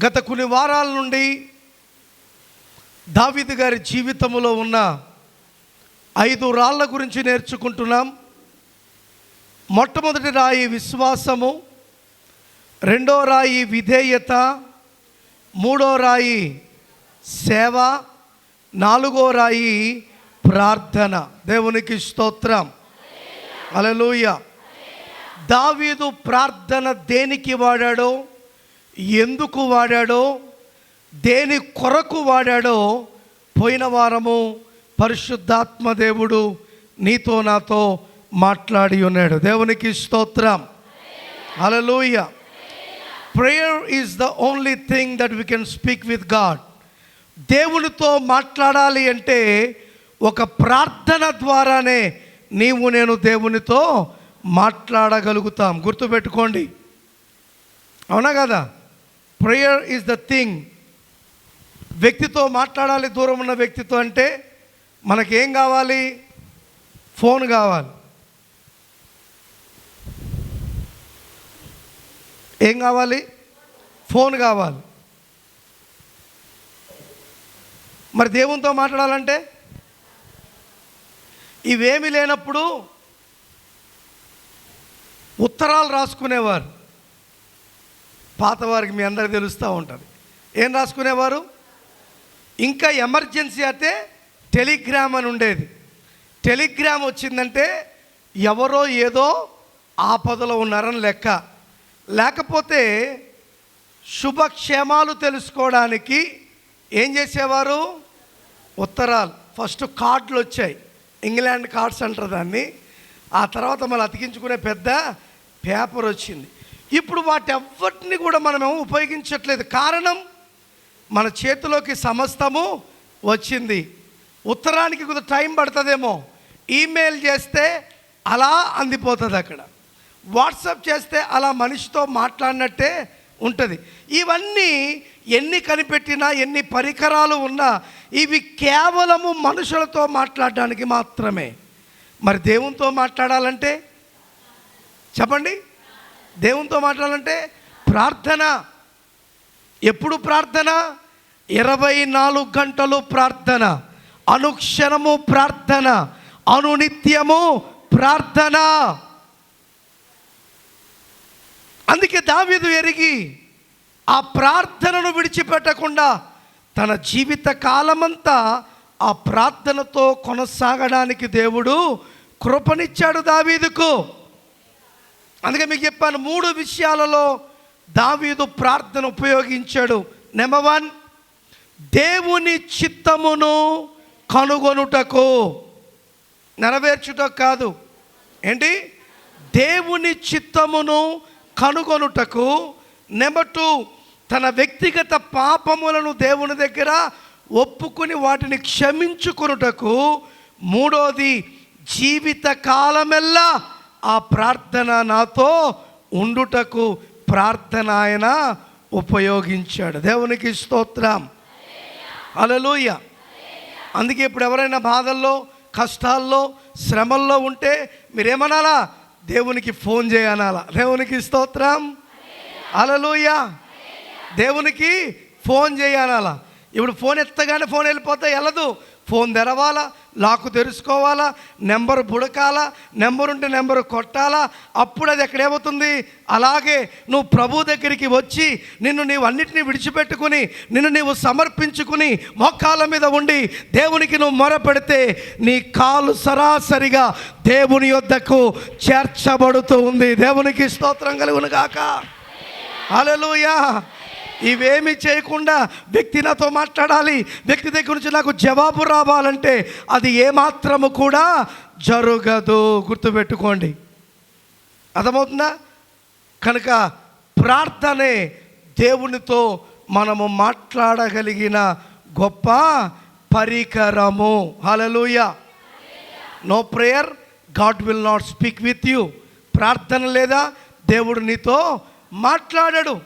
గత కొన్ని వారాల నుండి దావీదు గారి జీవితంలో ఉన్న 5 రాళ్ళ గురించి నేర్చుకుంటున్నాం. మొట్టమొదటి రాయి విశ్వాసము, రెండో రాయి విధేయత, మూడో రాయి సేవ, నాలుగో రాయి ప్రార్థన. దేవునికి స్తోత్రం, హల్లెలూయా. దావీదు ప్రార్థన దేనికి వాడాడో, ఎందుకు వాడాడో, దేని కొరకు వాడాడో పోయిన వారము పరిశుద్ధాత్మ దేవుడు నీతో నాతో మాట్లాడి ఉన్నాడు. దేవునికి స్తోత్రం, hallelujah. Prayer is the only thing that we can speak with God. దేవునితో మాట్లాడాలి అంటే ఒక ప్రార్థన ద్వారానే నీవు నేను దేవునితో మాట్లాడగలుగుతాం. గుర్తుపెట్టుకోండి, అవునా కదా? Prayer is the thing. వ్యక్తితో మాట్లాడాలి, దూరం ఉన్న వ్యక్తితో. అంటే మనకేం కావాలి? ఫోన్ కావాలి. ఏం కావాలి? ఫోన్ కావాలి. మరి దేవునితో మాట్లాడాలంటే ఇవేమి లేనప్పుడు ఉత్తరాలు రాసుకునేవారు. పాతవారికి మీ అందరికి తెలుస్తూ ఉంటుంది. ఏం రాసుకునేవారు? ఇంకా ఎమర్జెన్సీ అయితే టెలిగ్రామ్ అని ఉండేది. టెలిగ్రామ్ వచ్చిందంటే ఎవరో ఏదో ఆపదలో ఉన్నారని లెక్క. లేకపోతే శుభక్షేమాలు తెలుసుకోవడానికి ఏం చేసేవారు? ఉత్తరాలు. ఫస్ట్ కార్డులు వచ్చాయి, ఇంగ్లాండ్ కార్డ్స్ అంటారు దాన్ని. ఆ తర్వాత మళ్ళీ అతికించుకునే పెద్ద పేపర్ వచ్చింది. ఇప్పుడు వాటెవ్వటిని కూడా మనమేమో ఉపయోగించట్లేదు. కారణం, మన చేతిలోకి సమస్తము వచ్చింది. ఉత్తరానికి కొంత టైం పడుతుందేమో, ఈమెయిల్ చేస్తే అలా అందిపోతుంది. అక్కడ వాట్సాప్ చేస్తే అలా మనిషితో మాట్లాడినట్టే ఉంటుంది. ఇవన్నీ ఎన్ని కనిపెట్టినా, ఎన్ని పరికరాలు ఉన్నా ఇవి కేవలము మనుషులతో మాట్లాడడానికి మాత్రమే. మరి దేవునితో మాట్లాడాలంటే చెప్పండి, దేవునితో మాట్లాడాలంటే ప్రార్థన. ఎప్పుడు ప్రార్థన? 24 గంటలు ప్రార్థన, అనుక్షణము ప్రార్థన, అనునిత్యము ప్రార్థన. అందుకే దావీదు ఎరిగి ఆ ప్రార్థనను విడిచిపెట్టకుండా తన జీవిత కాలమంతా ఆ ప్రార్థనతో కొనసాగడానికి దేవుడు కృపనిచ్చాడు దావీదుకు. అందుకే మీకు చెప్పాను, 3 విషయాలలో దావీదు ప్రార్థన ఉపయోగించాడు. నెంబర్ 1, దేవుని చిత్తమును కనుగొనుటకు, నెరవేర్చుటకు కాదు. ఏంటి? దేవుని చిత్తమును కనుగొనుటకు. నెంబర్ 2, తన వ్యక్తిగత పాపములను దేవుని దగ్గర ఒప్పుకుని వాటిని క్షమించుకొనుటకు. మూడోది, జీవిత కాలమెల్లా ఆ ప్రార్థన నాతో ఉండుటకు ప్రార్థన ఆయన ఉపయోగించాడు. దేవునికి స్తోత్రం, హల్లెలూయా. అందుకే ఇప్పుడు ఎవరైనా బాధల్లో, కష్టాల్లో, శ్రమల్లో ఉంటే మీరేమనాలా? దేవునికి ఫోన్ చేయనాలా. దేవునికి స్తోత్రం, హల్లెలూయా. దేవునికి ఫోన్ చేయనాలా. ఇప్పుడు ఫోన్ ఎత్తగానే ఫోన్ వెళ్ళిపోతే వెళ్ళదు. ఫోన్ తెరవాలా, లాకు తెరుచుకోవాలా, నెంబరు బుడకాలా, నెంబర్ ఉంటే నెంబరు కొట్టాలా. అప్పుడు అది ఎక్కడేమవుతుంది? అలాగే నువ్వు ప్రభు దగ్గరికి వచ్చి నీవు అన్నిటినీ విడిచిపెట్టుకుని నీవు సమర్పించుకుని మోకాళ్ళ మీద ఉండి దేవునికి నువ్వు మొరపెడితే నీ కాలు సరాసరిగా దేవుని యొద్దకు చేర్చబడుతూ ఉంది. దేవునికి స్తోత్రం కలుగును గాక, హల్లెలూయా. ఇవేమి చేయకుండా వ్యక్తి నాతో మాట్లాడాలి, వ్యక్తి దగ్గర నుంచి నాకు జవాబు రావాలంటే అది ఏమాత్రము కూడా జరగదు. గుర్తుపెట్టుకోండి, అర్థమవుతుందా? కనుక ప్రార్థనే దేవునితో మనము మాట్లాడగలిగిన గొప్ప పరికరము. Hallelujah. No prayer, God will not speak with you. ప్రార్థన లేదా దేవుడు నీతో మాట్లాడాడు.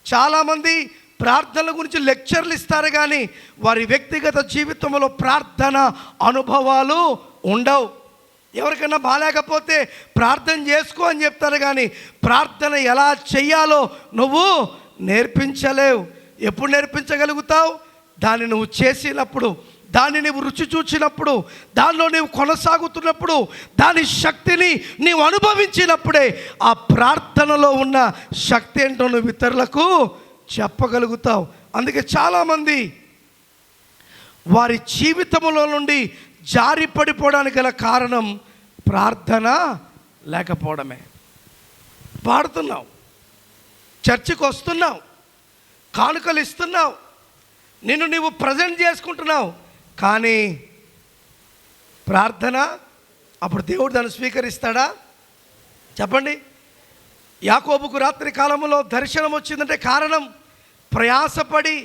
చాలామంది ప్రార్థనల గురించి లెక్చర్లు ఇస్తారు, కానీ వారి వ్యక్తిగత జీవితంలో ప్రార్థన అనుభవాలు ఉండవు. ఎవరికైనా బాగాలేకపోతే ప్రార్థన చేసుకో అని చెప్తారు, కానీ ప్రార్థన ఎలా చెయ్యాలో నువ్వు నేర్పించలేవు. ఎప్పుడు నేర్పించగలుగుతావు? దాన్ని నువ్వు చేసినప్పుడు, దాన్ని నీవు రుచి చూచినప్పుడు, దానిలో నీవు కొనసాగుతున్నప్పుడు, దాని శక్తిని నీవు అనుభవించినప్పుడే ఆ ప్రార్థనలో ఉన్న శక్తి ఏంటో నువ్వు ఇతరులకు చెప్పగలుగుతావు. అందుకే చాలామంది వారి జీవితంలో నుండి జారి పడిపోవడానికి గల కారణం ప్రార్థన లేకపోవడమే. పాడుతున్నావు, చర్చికి వస్తున్నావు, కానుకలు ఇస్తున్నావు, నిన్ను నీవు ప్రజెంట్ చేసుకుంటున్నావు, కానీ ప్రార్థన అప్పుడు దేవుడు దాన్ని స్వీకరిస్తాడా? చెప్పండి. యాకోబుకు రాత్రి కాలంలో దర్శనం వచ్చిందంటే కారణం ప్రయాసపడి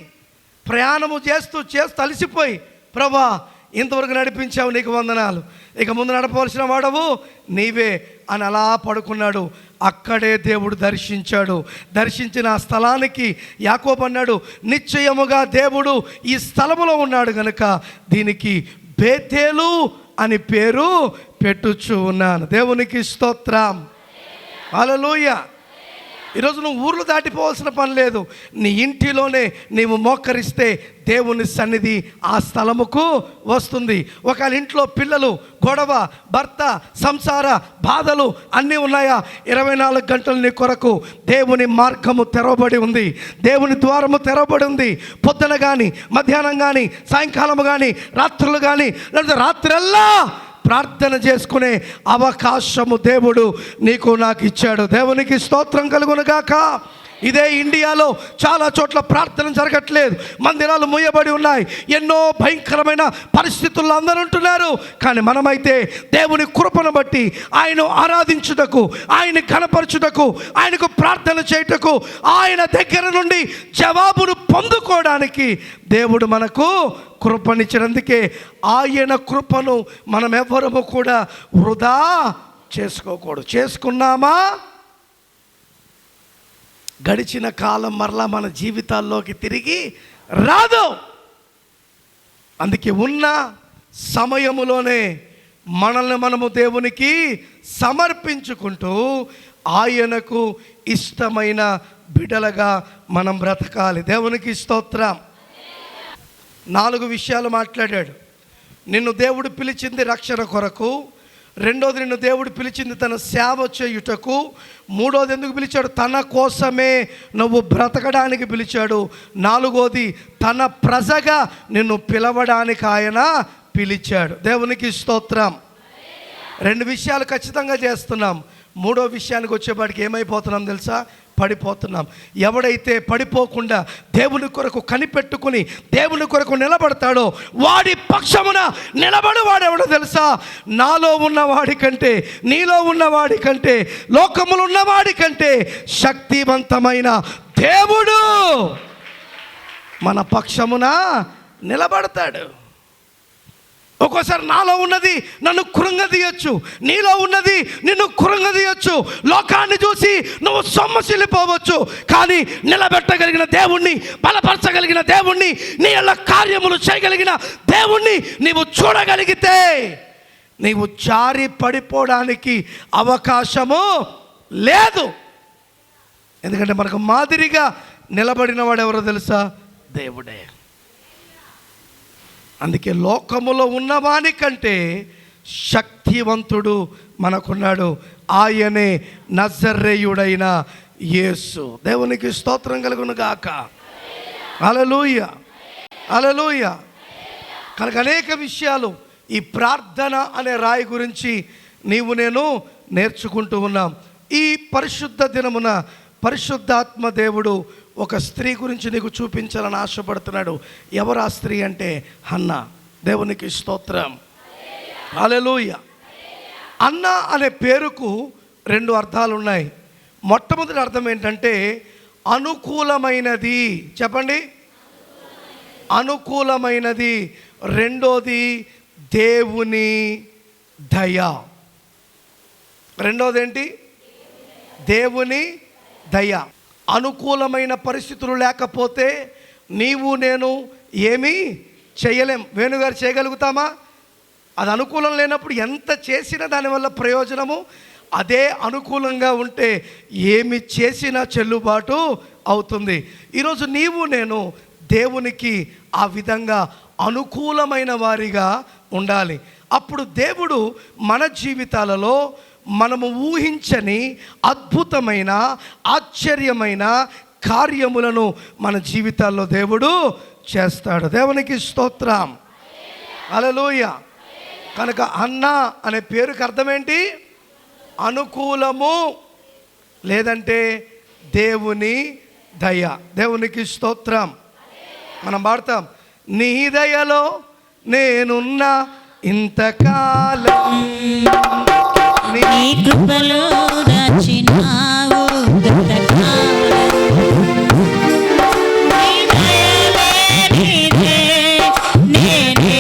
ప్రయాణము చేస్తూ అలసిపోయి, ప్రభా ఇంతవరకు నడిపించావు, నీకు వందనాలు, ఇక ముందు నడపవలసిన వాడవు నీవే అని అలా పడుకున్నాడు. అక్కడే దేవుడు దర్శించాడు. దర్శించిన ఆ స్థలానికి యాకోబు అన్నాడు, నిశ్చయముగా దేవుడు ఈ స్థలములో ఉన్నాడు గనుక దీనికి బేతేలు అని పేరు పెట్టుచు ఉన్నాను. దేవునికి స్తోత్రం, హల్లెలూయా. ఈరోజు నువ్వు ఊర్లు దాటిపోవాల్సిన పని లేదు. నీ ఇంటిలోనే నీవు మోకరిస్తే దేవుని సన్నిధి ఆ స్థలముకు వస్తుంది. ఒకవేళ ఇంట్లో పిల్లలు, గొడవ, భర్త, సంసార బాధలు అన్నీ ఉన్నాయా? 24 గంటలు నీ కొరకు దేవుని మార్గము తెరవబడి ఉంది, దేవుని ద్వారము తెరవబడి ఉంది. పొద్దున కానీ, మధ్యాహ్నం కానీ, సాయంకాలము కానీ, రాత్రులు కానీ, లేదా రాత్రల్లా ప్రార్థన చేసుకునే అవకాశము దేవుడు నీకు నాకు ఇచ్చాడు. దేవునికి స్తోత్రం కలుగును గాక. ఇదే ఇండియాలో చాలా చోట్ల ప్రార్థన జరగట్లేదు, మందిరాలు మూయబడి ఉన్నాయి, ఎన్నో భయంకరమైన పరిస్థితుల్లో అందరూ ఉంటున్నారు. కానీ మనమైతే దేవుని కృపను బట్టి ఆయన ఆరాధించుటకు, ఆయన ఘనపరచుటకు, ఆయనకు ప్రార్థన చేయుటకు, ఆయన దగ్గర నుండి జవాబును పొందుకోవడానికి దేవుడు మనకు కృపనిచ్చినందుకే ఆయన కృపను మనం ఎవ్వరము కూడా వృధా చేసుకోకూడదు. చేసుకున్నామా, గడిచిన కాలం మరలా మన జీవితాల్లోకి తిరిగి రాదు. అందుకే ఉన్న సమయములోనే మనల్ని మనము దేవునికి సమర్పించుకుంటూ ఆయనకు ఇష్టమైన బిడ్డలుగా మనం బ్రతకాలి. దేవునికి స్తోత్రం. 4 విషయాలు మాట్లాడాడు. నిన్ను దేవుడు పిలిచింది రక్షణ కొరకు, రెండోది నిన్ను దేవుడు పిలిచింది తన సేవ చేయుటకు, మూడోది ఎందుకు పిలిచాడు? తన కోసమే నువ్వు బ్రతకడానికి పిలిచాడు, నాలుగోది తన ప్రజగా నిన్ను పిలవడానికి ఆయన పిలిచాడు. దేవునికి స్తోత్రం. 2 విషయాలు ఖచ్చితంగా చేస్తున్నాం. మూడో విషయానికి వచ్చేపాటికి ఏమైపోతున్నాం తెలుసా? పడిపోతున్నాం. ఎవడైతే పడిపోకుండా దేవుని కొరకు కనిపెట్టుకుని దేవుని కొరకు నిలబడతాడో వాడి పక్షమున నిలబడు వాడెవడో తెలుసా? నాలో ఉన్నవాడి కంటే, నీలో ఉన్నవాడి కంటే, లోకములో ఉన్నవాడి కంటే శక్తివంతమైన దేవుడు మన పక్షమున నిలబడతాడు. ఒక్కోసారి నాలో ఉన్నది నన్ను కృంగదీయచ్చు, నీలో ఉన్నది నిన్ను కృంగదీయచ్చు, లోకాన్ని చూసి నువ్వు సొమ్మసిల్లిపోవచ్చు. కానీ నిలబెట్టగలిగిన దేవుణ్ణి, బలపరచగలిగిన దేవుణ్ణి, నీ యొక్క కార్యములు చేయగలిగిన దేవుణ్ణి నీవు చూడగలిగితే నీవు జారి పడిపోవడానికి అవకాశము లేదు. ఎందుకంటే మనకు మాదిరిగా నిలబడిన వాడు ఎవరో తెలుసా? దేవుడే. అందుకే లోకములో ఉన్నవాని కంటే శక్తివంతుడు మనకున్నాడు. ఆయనే నజరేయుడైన యేసు. దేవునికి స్తోత్రం కలుగును గాక. హల్లెలూయా, హల్లెలూయా. కనుక అనేక విషయాలు ఈ ప్రార్థన అనే రాయి గురించి నీవు నేను నేర్చుకుంటూ ఉన్నాం. ఈ పరిశుద్ధ దినమున పరిశుద్ధాత్మ దేవుడు ఒక స్త్రీ గురించి నీకు చూపించాలని ఆశపడుతున్నాడు. ఎవరు ఆ స్త్రీ అంటే హన్నా. దేవునికి స్తోత్రం, హల్లెలూయా. అన్నా అనే పేరుకు 2 అర్థాలు ఉన్నాయి. మొట్టమొదటి అర్థం ఏంటంటే అనుకూలమైనది. చెప్పండి, అనుకూలమైనది. రెండోది దేవుని దయ. రెండోది ఏంటి? దేవుని దయ. అనుకూలమైన పరిస్థితులు లేకపోతే నీవు నేను ఏమీ చేయలేం. వేణుగారు చేయగలుగుతామా? అది అనుకూలం లేనప్పుడు ఎంత చేసినా దానివల్ల ప్రయోజనము. అదే అనుకూలంగా ఉంటే ఏమి చేసినా చెల్లుబాటు అవుతుంది. ఈరోజు నీవు నేను దేవునికి ఆ విధంగా అనుకూలమైన వారిగా ఉండాలి. అప్పుడు దేవుడు మన జీవితాలలో మనము ఊహించని అద్భుతమైన ఆశ్చర్యమైన కార్యములను మన జీవితాల్లో దేవుడు చేస్తాడు. దేవునికి స్తోత్రం, హల్లెలూయా. కనుక అన్న అనే పేరుకి అర్థం ఏంటి? అనుకూలము, లేదంటే దేవుని దయ. దేవునికి స్తోత్రం. మనం పాడతాం, నీ దయలో నేనున్న ఇంతకాలం, నీ కృపలో దాచినావు గతకాలం. నీ దయలే నీదే నేనేమవుదును.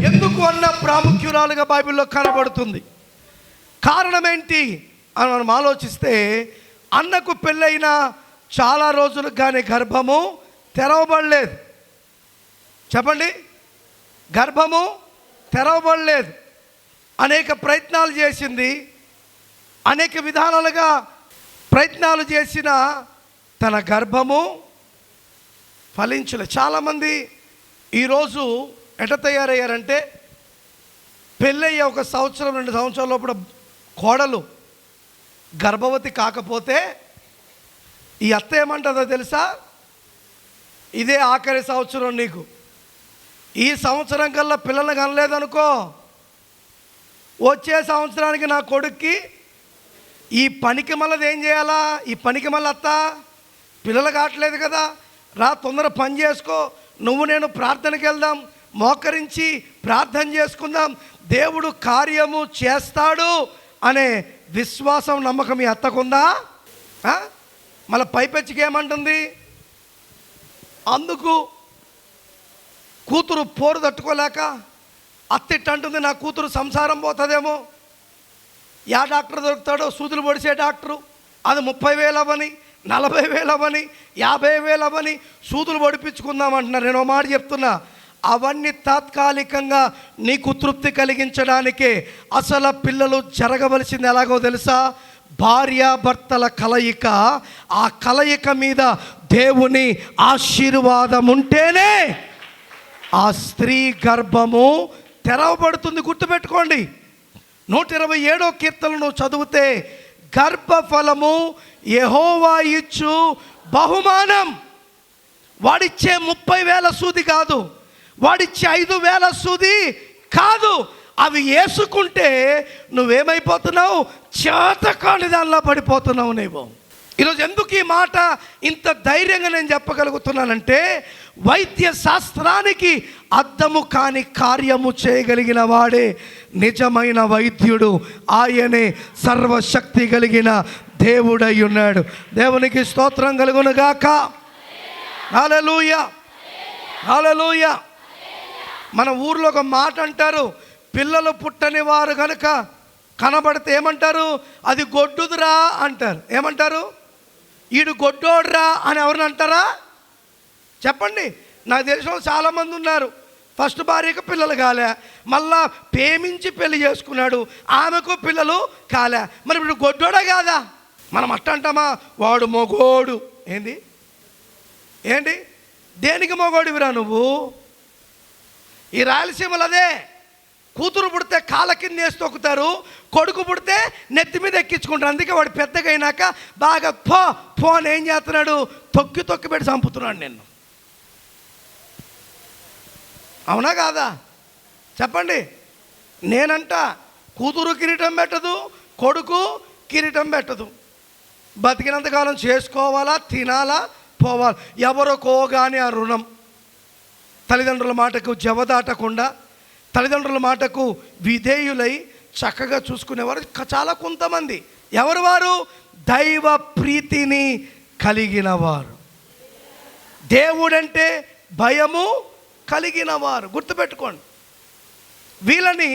ఎందుకు అన్న ప్రాముఖ్యురాలుగా బైబిల్లో కనబడుతుంది. కారణం ఏంటి అని మనం ఆలోచిస్తే, అన్నకు పెళ్ళైన చాలా రోజులకు కానీ గర్భము తెరవబడలేదు. చెప్పండి, గర్భము తెరవబడలేదు. అనేక ప్రయత్నాలు చేసింది, అనేక విధానాలుగా ప్రయత్నాలు చేసిన తన గర్భము ఫలించలేదు. చాలామంది ఈరోజు ఎట తయారయ్యారంటే, పెళ్ళయ్యే 1 సంవత్సరం 2 సంవత్సరాల లోపల కోడలు గర్భవతి కాకపోతే ఈ అత్త ఏమంటుందో తెలుసా? ఇదే ఆఖరి సంవత్సరం నీకు, ఈ సంవత్సరం కల్లా పిల్లలు కనలేదనుకో, వచ్చే సంవత్సరానికి నా కొడుక్కి ఈ పనికి మళ్ళీ ఏం చేయాలా? ఈ పనికి మళ్ళీ అత్త పిల్లలు కావట్లేదు కదా, రా తొందర పని చేసుకో, నువ్వు నేను ప్రార్థనకి వెళ్దాం, మోకరించి ప్రార్థన చేసుకుందాం, దేవుడు కార్యము చేస్తాడు అనే విశ్వాసం నమ్మకం ఈ అత్తకుందా? మళ్ళీ పైపెచ్చికి ఏమంటుంది? అందుకు కూతురు పోరు తట్టుకోలేక అత్తిట్టంటుంది, నా కూతురు సంసారం పోతుందేమో, యా డాక్టర్ దొరుకుతాడో సూదులు పొడిసే డాక్టరు, అది 30,000 అవ్వని, 40,000 అవ్వని, 50,000 అవ్వని సూదులు పొడిపించుకుందామంటున్నారు. నేను మాట చెప్తున్నా, అవన్నీ తాత్కాలికంగా నీకు తృప్తి కలిగించడానికే. అసలు పిల్లలు జరగవలసింది ఎలాగో తెలుసా? భార్యాభర్తల కలయిక. ఆ కలయిక మీద దేవుని ఆశీర్వాదం ఉంటేనే ఆ స్త్రీ గర్భము తెరవబడుతుంది. గుర్తుపెట్టుకోండి, 127వ కీర్తనను చదివితే, గర్భఫలము యెహోవా ఇచ్చు బహుమానం. వాడిచ్చే 30,000 సూది కాదు, వాడిచ్చే 5,000 సూది కాదు. అవి వేసుకుంటే నువ్వేమైపోతున్నావు? చేతకాని దానిలో పడిపోతున్నావు నువ్వు. ఈరోజు ఎందుకు ఈ మాట ఇంత ధైర్యంగా నేను చెప్పగలుగుతున్నానంటే, వైద్య శాస్త్రానికి అద్దము కాని కార్యము చేయగలిగిన వాడే నిజమైన వైద్యుడు. ఆయనే సర్వశక్తి కలిగిన దేవుడై ఉన్నాడు. దేవునికి స్తోత్రం కలుగునుగాక. హల్లెలూయా, హల్లెలూయా. మన ఊర్లో ఒక మాట అంటారు, పిల్లలు పుట్టని వారు కనుక కనబడితే ఏమంటారు? అది గొడ్డుదురా అంటారు. ఏమంటారు? ఈడు గొడ్డోడ్రా అని ఎవరిని అంటారా? చెప్పండి. నాకు తెలిసిన చాలామంది ఉన్నారు, ఫస్ట్ భార్యకు పిల్లలు కాలే, మళ్ళా ప్రేమించి పెళ్లి చేసుకున్నాడు, ఆమెకు పిల్లలు కాలే, మరి ఇప్పుడు గొడ్డోడా కాదా? మనం అట్ట అంటామా? వాడు మొగోడు. ఏంది ఏంటి? దేనికి మొగోడివిరా నువ్వు? ఈ రాయలసీమలో అదే, కూతురు పుడితే కాళ్ళ కింద వేసి తొక్కుతారు, కొడుకు పుడితే నెత్తి మీద ఎక్కించుకుంటారు. అందుకే వాడు పెద్దగా అయినాక బాగా పో అని ఏం చేస్తున్నాడు? తొక్కి పెట్టి చంపుతున్నాడు నిన్ను. అవునా కాదా? చెప్పండి. నేనంట, కూతురు కిరీటం పెట్టదు, కొడుకు కిరీటం పెట్టదు. బతికినంతకాలం చేసుకోవాలా, తినాలా, పోవాలి. ఎవరికో కానీ ఆ రుణం. తల్లిదండ్రుల మాటకు జవదాటకుండా, తల్లిదండ్రుల మాటకు విధేయులై చక్కగా చూసుకునేవారు చాలా కొంతమంది. ఎవరు వారు? దైవ ప్రీతిని కలిగిన వారు. దేవుడంటే భయము కలిగిన వారు. గుర్తుపెట్టుకోండి, వీళ్ళని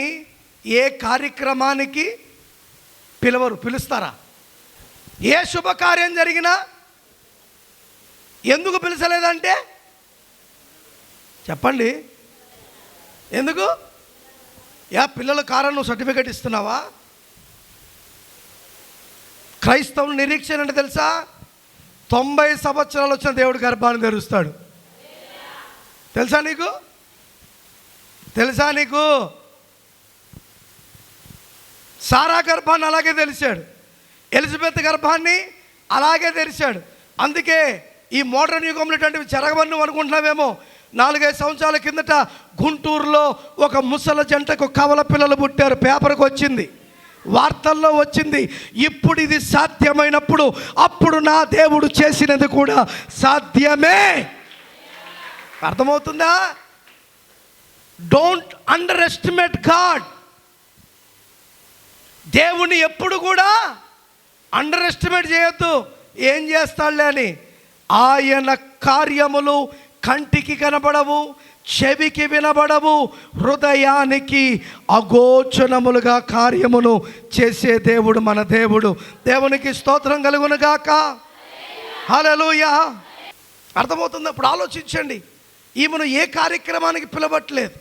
ఏ కార్యక్రమానికి పిలుస్తారా? ఏ శుభకార్యం జరిగినా ఎందుకు పిలిచలేదంటే చెప్పండి, ఎందుకు? పిల్లల కారణం సర్టిఫికేట్ ఇస్తున్నావా? క్రైస్తవుల నిరీక్షణ అంటే తెలుసా? 90 సంవత్సరాలు వచ్చిన దేవుడు గర్భాన్ని తెరుస్తాడు. తెలుసా నీకు? సారా గర్భాన్ని అలాగే తెరిచాడు, ఎలిజబెత్ గర్భాన్ని అలాగే తెరిచాడు. అందుకే ఈ మోడర్న్ యుగంలో ఇటువంటివి జరగవని అనుకుంటున్నామేమో. 4-5 సంవత్సరాల కిందట గుంటూరులో ఒక ముసల జంటకు కవల పిల్లలు పుట్టారు. పేపర్కి వచ్చింది, వార్తల్లో వచ్చింది. ఇప్పుడు ఇది సాధ్యమైనప్పుడు అప్పుడు నా దేవుడు చేసినది కూడా సాధ్యమే. అర్థమవుతుందా? Don't under estimate God. దేవుని ఎప్పుడు కూడా అండర్ ఎస్టిమేట్ చేయొద్దు. ఏం చేస్తాడులే అని. ఆయన కార్యములు కంటికి కనబడవు, చెవికి వినబడవు, హృదయానికి అగోచరములుగా కార్యమును చేసే దేవుడు మన దేవుడు. దేవునికి స్తోత్రం కలుగును గాక. హల్లెలూయా. అర్థమవుతుంది? ఇప్పుడు ఆలోచించండి, ఈమెను ఏ కార్యక్రమానికి పిలవట్లేదు.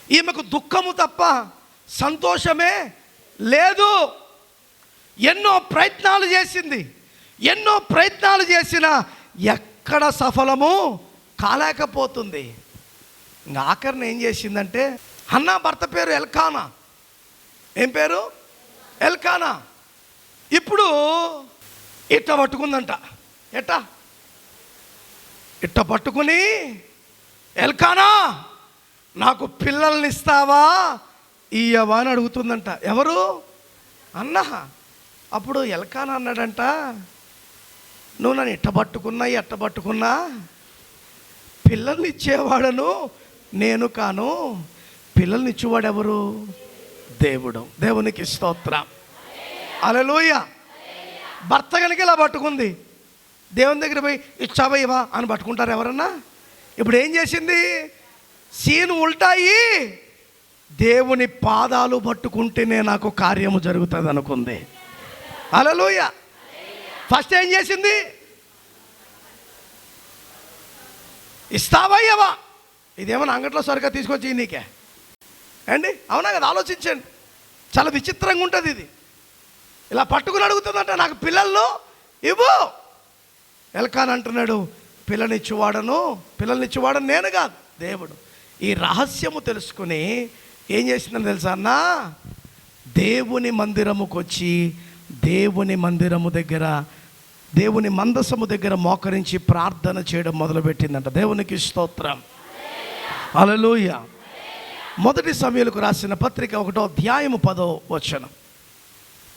ఈమెకు దుఃఖము తప్ప సంతోషమే లేదు. ఎన్నో ప్రయత్నాలు చేసినా ఎక్కడ సఫలము కాలేకపోతుంది. ఇంకా ఆఖరిని ఏం చేసిందంటే, హన్నా భర్త పేరు ఎల్కానా. ఏం పేరు? ఎల్కానా. ఇప్పుడు ఇట్ట పట్టుకుందంట. ఇట్ట పట్టుకుని, ఎల్కానా నాకు పిల్లల్ని ఇస్తావా ఇయ్యవా అని అడుగుతుందంట. ఎవరు? అన్న. అప్పుడు ఎల్కానా అన్నాడంట, నువ్వు నన్ను ఎట్ట పట్టుకున్నా పిల్లల్ని ఇచ్చేవాడను నేను కాను. పిల్లల్ని ఇచ్చేవాడు ఎవరు? దేవుడు. దేవునికి స్తోత్రం. హల్లెలూయా. భర్త కనుక ఇలా పట్టుకుంది, దేవుని దగ్గర పోయి ఇచ్చావా ఇవా అని పట్టుకుంటారు ఎవరన్నా? ఇప్పుడు ఏం చేసింది? సీన్ ఉల్టాయి, దేవుని పాదాలు పట్టుకుంటేనే నాకు కార్యము జరుగుతుంది అనుకుంది. హల్లెలూయా. ఫస్ట్ ఏం చేసింది? ఇస్తావా ఇవ్వవా? ఇదేమన్నా అంగట్లో సరిగ్గా తీసుకొచ్చి నీకే అండి? అవునా కదా? ఆలోచించండి, చాలా విచిత్రంగా ఉంటుంది ఇది. ఇలా పట్టుకుని అడుగుతుందంట, నాకు పిల్లలను ఇవ్వు. ఎల్కానా అంటున్నాడు, పిల్లల్నిచ్చేవాడను నేను కాదు, దేవుడు. ఈ రహస్యము తెలుసుకుని ఏం చేసిందని తెలుసా అన్న? దేవుని మందిరముకు వచ్చి దేవుని మందసము దగ్గర మోకరించి ప్రార్థన చేయడం మొదలుపెట్టిందంట. దేవునికి స్తోత్రం. హల్లెలూయా. మొదటి సమూయేలుకు రాసిన పత్రిక 1వ అధ్యాయము 10వ వచనం.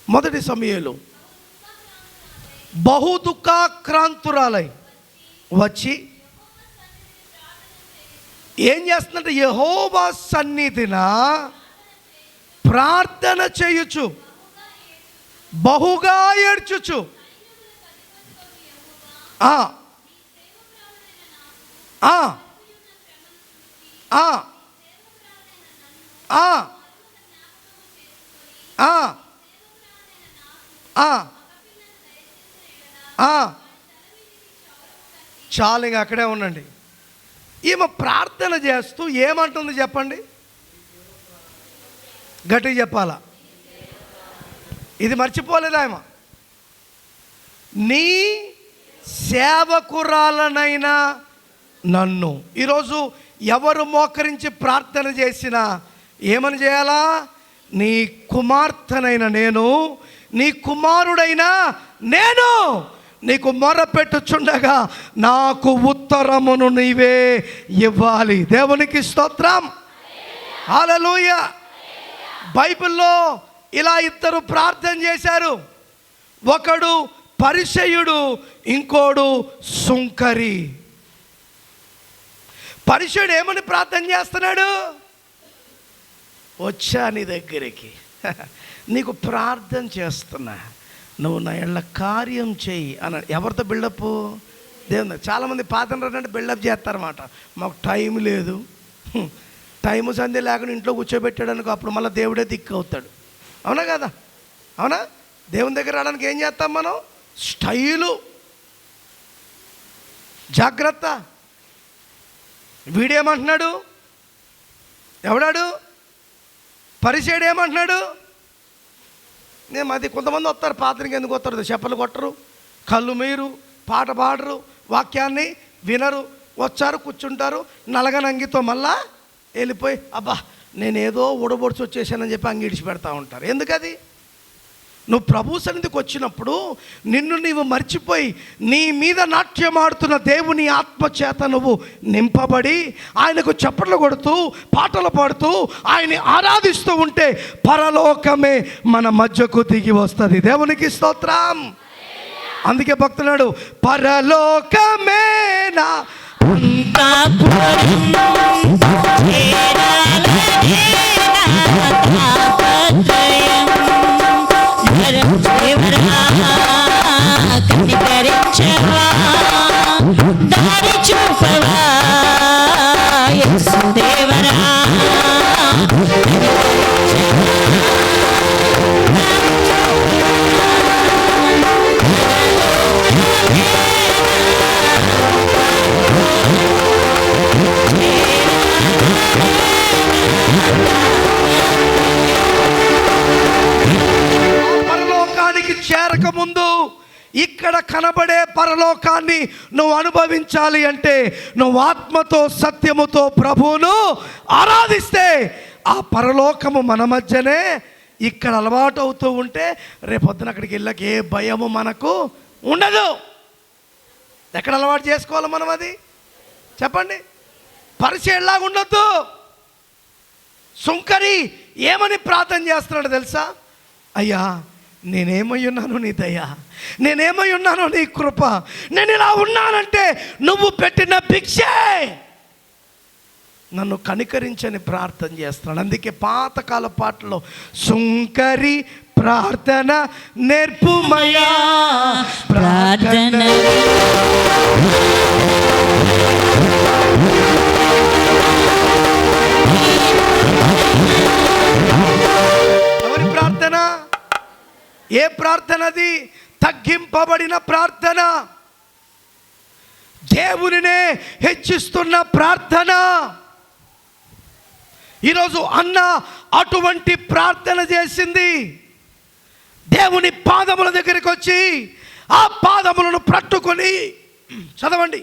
మొదటి సమూయేలు బహు దుఃఖాక్రాంతురాలై వచ్చి ఏం చేస్తుందంటే, యెహోవా సన్నిధిన ప్రార్థన చేయుచు బహుగా ఏడ్చుచు చాలు, ఇంకా అక్కడే ఉండండి. ఈమె ప్రార్థన చేస్తూ ఏమంటుంది చెప్పండి? గట్టిగా చెప్పాలా? ఇది మర్చిపోలేదా ఆమె? నీ సేవకురాలనైనా నన్ను. ఈరోజు ఎవరు మోకరించి ప్రార్థన చేసినా ఏమని చేయాలా? నీ కుమార్తెనైన నేను, నీ కుమారుడైనా నేను నీకు మొరపెట్టుచుండగా నాకు ఉత్తరమును నీవే ఇవ్వాలి. దేవునికి స్తోత్రం. హల్లెలూయా. బైబిల్లో ఇలా ఇద్దరు ప్రార్థన చేశారు. ఒకడు పరిసయ్యుడు, ఇంకోడు సుంకరి. పరిసయ్యుడు ఏమని ప్రార్థన చేస్తున్నాడు? వచ్చా నీ దగ్గరికి, నీకు ప్రార్థన చేస్తున్నా, నువ్వు నా ఎళ్ళ కార్యం చెయ్యి అన్నాడు. ఎవరితో బిల్డప్? దేవుని చాలామంది పాతంటే బిల్డప్ చేస్తారన్నమాట. మాకు టైం లేదు, టైము సంధి లేకుండా ఇంట్లో కూర్చోబెట్టాడనుకో, అప్పుడు మళ్ళీ దేవుడే దిక్కు అవుతాడు. అవునా కదా? అవునా? దేవుని దగ్గర రావడానికి ఏం చేస్తాం మనం? స్టైలు. జాగ్రత్త. వీడేమంటున్నాడు? ఎవడాడు? పరిచయుడు ఏమంటున్నాడు? నేను అది కొంతమంది వస్తారు, పాత్రకి ఎందుకు వస్తారు? చెప్పలు కొట్టరు, కళ్ళు మీరు, పాట పాడరు, వాక్యాన్ని వినరు, వచ్చారు కూర్చుంటారు, నలగనంగితో మళ్ళా వెళ్ళిపోయి అబ్బా నేనేదో ఊడబొడిచి వచ్చేసానని చెప్పి అంగి ఇడిచి పెడతా ఉంటారు. ఎందుకది? నువ్వు ప్రభు సన్నిధికి వచ్చినప్పుడు నిన్ను నీవు మర్చిపోయి నీ మీద నాట్యమాడుతున్న దేవుని ఆత్మ చేత నువ్వు నింపబడి ఆయనకు చప్పట్లు కొడుతూ పాటలు పాడుతూ ఆయన్ని ఆరాధిస్తూ ఉంటే పరలోకమే మన మధ్యకు దిగి వస్తుంది. దేవునికి స్తోత్రం. అందుకే భక్తున్నాడు, పరలోకమే నా దారి చూపవా యేసు దేవరా. పరలోకానికి చేరక ముందు ఇక్కడ కనబడే పరలోకాన్ని నువ్వు అనుభవించాలి అంటే నువ్వు ఆత్మతో సత్యముతో ప్రభువును ఆరాధిస్తే ఆ పరలోకము మన మధ్యనే ఇక్కడ అలవాటు అవుతూ ఉంటే రేపొద్దున అక్కడికి వెళ్ళక ఏ భయము మనకు ఉండదు. ఎక్కడ అలవాటు చేసుకోవాలి మనం? అది చెప్పండి. పరిచయంలాగా ఉండొద్దు. సుంకరి ఏమని ప్రార్థన చేస్తున్నాడు తెలుసా? అయ్యా నేనేమై ఉన్నాను నీ దయ, నేనేమై ఉన్నాను నీ కృప, నేను ఇలా ఉన్నానంటే నువ్వు పెట్టిన భిక్షే, నన్ను కనికరించని ప్రార్థన చేస్తున్నాడు. అందుకే పాతకాల పాటలో సుంకరి ప్రార్థన నేర్పుమయా ప్రార్థన ఎవరి ప్రార్థన? ఏ ప్రార్థన అది? తగ్గింపబడిన ప్రార్థన, దేవునినే హెచ్చిస్తున్న ప్రార్థన. ఈరోజు అన్న అటువంటి ప్రార్థన చేసింది. దేవుని పాదముల దగ్గరికి వచ్చి ఆ పాదములను పట్టుకొని చదవండి.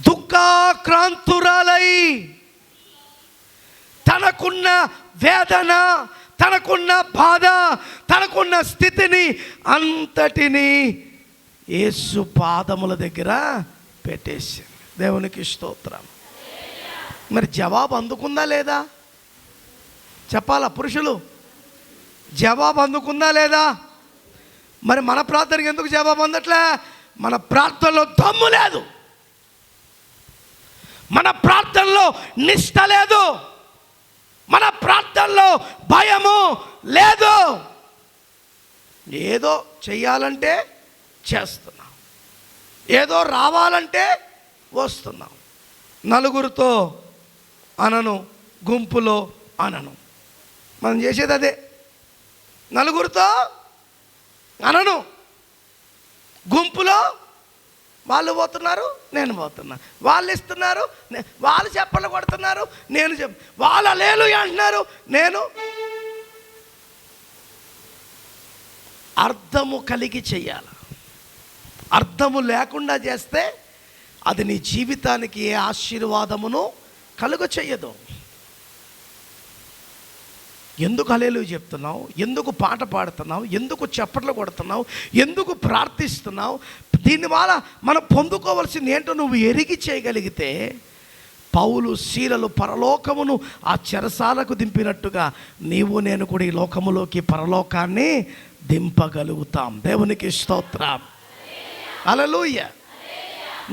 దుఃఖాక్రాంతురాలై తనకున్న వేదన, తనకున్న బాధ, తనకున్న స్థితిని అంతటిని యేసు పాదముల దగ్గర పెట్టేసింది. దేవునికి స్తోత్రం. మరి జవాబు అందుకుందా లేదా? చెప్పాలా పురుషులు? జవాబు అందుకుందా లేదా? మరి మన ప్రార్థనకి ఎందుకు జవాబు అందట్లే? మన ప్రార్థనలో దమ్ము లేదు, మన ప్రార్థనలో నిష్ఠ లేదు, మన ప్రార్థనలో భయము లేదు. ఏదో చెయ్యాలంటే చేస్తున్నాం, ఏదో రావాలంటే వస్తున్నాం. నలుగురితో అనను, గుంపులో అనను. మనం చేసేది అదే. నలుగురితో అనను, గుంపులో వాళ్ళు పోతున్నారు, నేను పోతున్నా, వాళ్ళు ఇస్తున్నారు, వాళ్ళు చెప్పలు కొడుతున్నారు, నేను వాళ్ళు హల్లెలూయా అంటున్నారు, నేను. అర్థము కలిగి చెయ్యాలి. అర్థము లేకుండా చేస్తే అది నీ జీవితానికి ఏ ఆశీర్వాదమును కలుగ చెయ్యదు. ఎందుకు హల్లెలూయా చెప్తున్నావు? ఎందుకు పాట పాడుతున్నావు? ఎందుకు చప్పట్లు కొడుతున్నావు? ఎందుకు ప్రార్థిస్తున్నావు? దీనివల్ల మనం పొందుకోవాల్సింది ఏంటో నువ్వు ఎరిగి చేయగలిగితే పౌలు శీలలు పరలోకమును ఆ చెరసాలకు దింపినట్టుగా నీవు నేను కూడా ఈ లోకములోకి పరలోకాన్ని దింపగలుగుతాం. దేవునికి స్తోత్రం. హల్లెలూయా.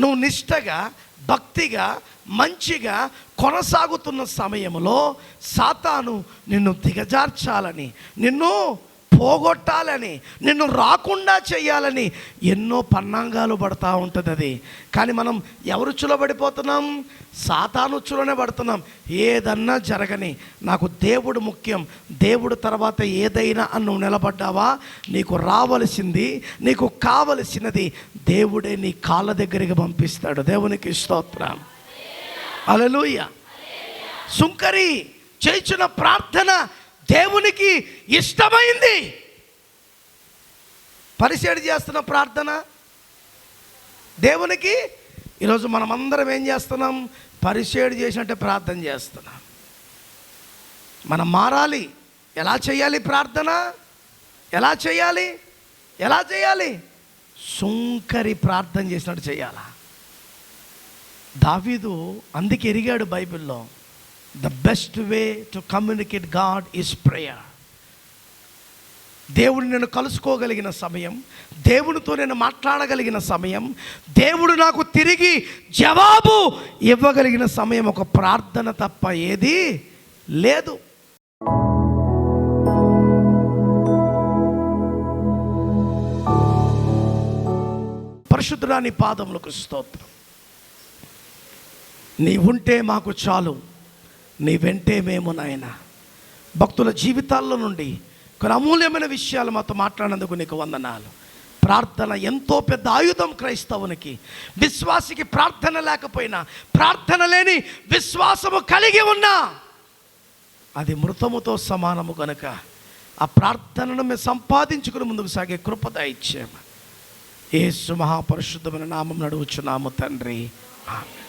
నువ్వు నిష్టగా, భక్తిగా, మంచిగా కొనసాగుతున్న సమయంలో సాతాను నిన్ను దిగజార్చాలని, నిన్ను పోగొట్టాలని, నిన్ను రాకుండా చేయాలని ఎన్నో పన్నాంగాలు పడతా ఉంటుంది అది. కానీ మనం ఎవరుచ్చులో పడిపోతున్నాం? సాతానుచ్చులోనే పడుతున్నాం. ఏదన్నా జరగని, నాకు దేవుడు ముఖ్యం, దేవుడు తర్వాత ఏదైనా అని నువ్వు నిలబడ్డావా, నీకు రావలసింది, నీకు కావలసినది దేవుడే నీ కాళ్ళ దగ్గరికి పంపిస్తాడు. దేవునికి స్తోత్రం. హల్లెలూయా. సుంకరి చేయుచున్న ప్రార్థన దేవునికి ఇష్టమైంది. పరిసేడు చేస్తున్న ప్రార్థన దేవునికి. ఈరోజు మనమందరం ఏం చేస్తున్నాం? పరిసేడు చేసినట్టే ప్రార్థన చేస్తున్నాం. మనం మారాలి. ఎలా చేయాలి ప్రార్థన? ఎలా చేయాలి? సుంకరి ప్రార్థన చేసినట్టు చేయాలా? దావీదు అందుకే ఎరిగాడు బైబిల్లో, the best way to communicate God is prayer. దేవుడిని నేను కలుసుకోగలిగిన సమయం, దేవునితో నేను మాట్లాడగలిగిన సమయం, దేవుడు నాకు తిరిగి జవాబు ఇవ్వగలిగిన సమయం ఒక ప్రార్థన తప్ప ఏది లేదు. పరిశుద్ధుడా నీ పాదములకు స్తోత్రం. నీ ఉంటే మాకు చాలు, నీ వెంటే మేము నాయనా. భక్తుల జీవితాల్లో నుండి కొన్ని అమూల్యమైన విషయాలు మాతో మాట్లాడినందుకు నీకు వందనాలు. ప్రార్థన ఎంతో పెద్ద ఆయుధం క్రైస్తవునికి. విశ్వాసికి ప్రార్థన లేకపోయినా, ప్రార్థన లేని విశ్వాసము కలిగి ఉన్నా అది మృతముతో సమానము కనుక ఆ ప్రార్థనను మేము సంపాదించుకుని ముందుకు సాగే కృప దయచేయమని యేసు మహాపరిశుద్ధమైన నామం నడువుచున్నాము తండ్రి. ఆమేన్.